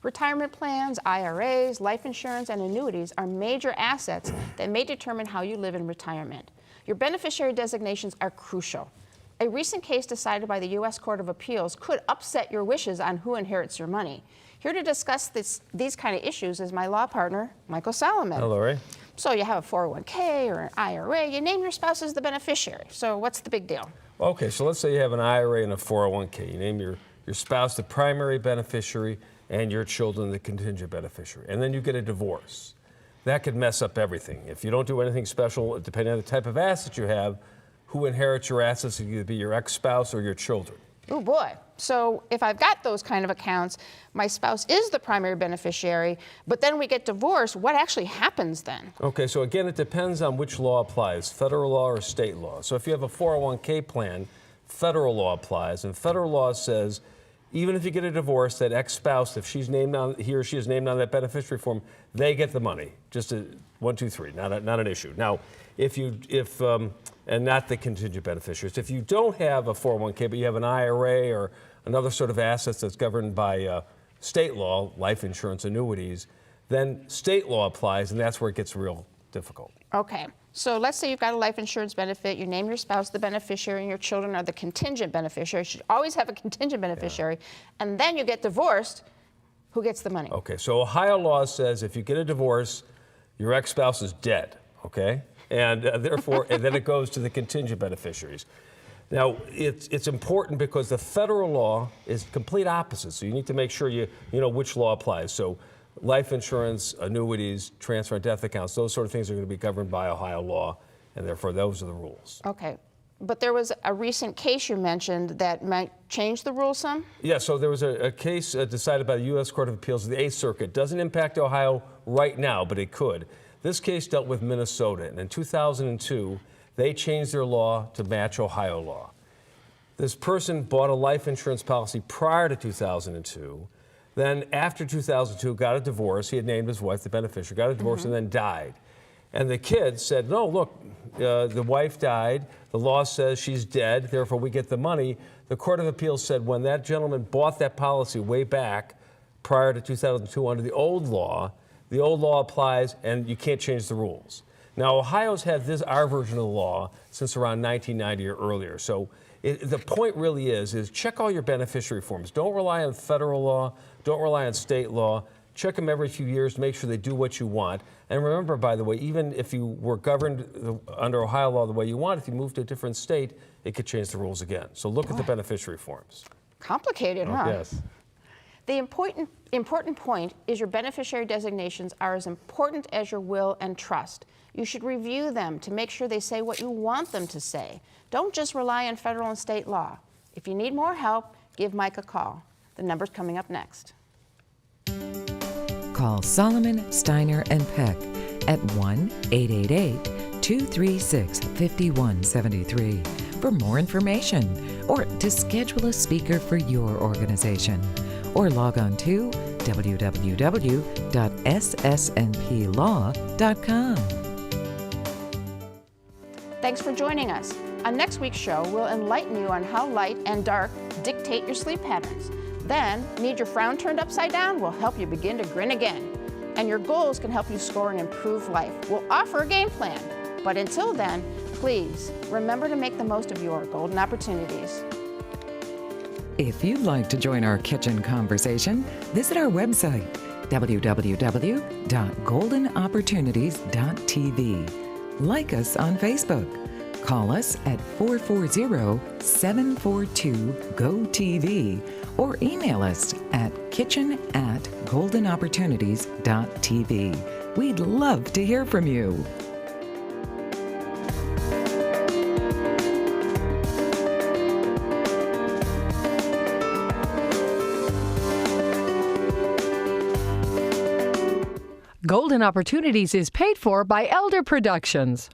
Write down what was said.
Retirement plans, IRAs, life insurance, and annuities are major assets that may determine how you live in retirement. Your beneficiary designations are crucial. A recent case decided by the U.S. Court of Appeals could upset your wishes on who inherits your money. Here to discuss these kind of issues is my law partner, Michael Solomon. Hello, Ray. So you have a 401k or an IRA, you name your spouse as the beneficiary. So what's the big deal? Okay, so let's say you have an IRA and a 401k. You name your spouse the primary beneficiary and your children the contingent beneficiary. And then you get a divorce. That could mess up everything. If you don't do anything special, depending on the type of asset you have, who inherits your assets will either be your ex-spouse or your children. Oh boy. So if I've got those kind of accounts, my spouse is the primary beneficiary, but then we get divorced, what actually happens then? Okay, so again, it depends on which law applies, federal law or state law. So if you have a 401k plan, federal law applies, and federal law says even if you get a divorce, that ex-spouse, if she's named on, he or she is named on that beneficiary form, they get the money. Just a 1, 2, 3, not an issue. Now, and not the contingent beneficiaries. If you don't have a 401k, but you have an IRA or another sort of assets that's governed by state law, life insurance, annuities, then state law applies, and that's where it gets real difficult. Okay. So let's say you've got a life insurance benefit, you name your spouse the beneficiary, and your children are the contingent beneficiary. You should always have a contingent beneficiary. Yeah. And then you get divorced, who gets the money? Okay, so Ohio law says if you get a divorce, your ex-spouse is dead, okay? And therefore, and then it goes to the contingent beneficiaries. Now, it's important because the federal law is complete opposite, so you need to make sure you know which law applies. So life insurance, annuities, transfer and death accounts, those sort of things are going to be governed by Ohio law, and therefore those are the rules. Okay. But there was a recent case you mentioned that might change the rules some? Yeah, so there was a case decided by the U.S. Court of Appeals of the 8th Circuit. Doesn't impact Ohio right now, but it could. This case dealt with Minnesota, and in 2002, they changed their law to match Ohio law. This person bought a life insurance policy prior to 2002. Then after 2002, got a divorce. He had named his wife the beneficiary, got a divorce, and then died. And the kids said, no, look, the wife died. The law says she's dead, therefore we get the money. The Court of Appeals said when that gentleman bought that policy way back prior to 2002 under the old law applies and you can't change the rules. Now, Ohio's had our version of the law since around 1990 or earlier. So the point really is check all your beneficiary forms. Don't rely on federal law. Don't rely on state law. Check them every few years to make sure they do what you want. And remember, by the way, even if you were governed under Ohio law the way you want, if you moved to a different state, it could change the rules again. So look at the beneficiary forms. Complicated, huh? Yes. The important point is your beneficiary designations are as important as your will and trust. You should review them to make sure they say what you want them to say. Don't just rely on federal and state law. If you need more help, give Mike a call. The number's coming up next. Call Solomon, Steiner, and Peck at 1-888-236-5173 for more information or to schedule a speaker for your organization. Or log on to www.ssnplaw.com. Thanks for joining us. On next week's show, we'll enlighten you on how light and dark dictate your sleep patterns. Then, need your frown turned upside down? We'll help you begin to grin again. And your goals can help you score an improved life. We'll offer a game plan. But until then, please remember to make the most of your golden opportunities. If you'd like to join our kitchen conversation, visit our website, www.goldenopportunities.tv. Like us on Facebook. Call us at 440-742-GO-TV or email us at kitchen@goldenopportunities.tv. We'd love to hear from you. Golden Opportunities is paid for by Elder Productions.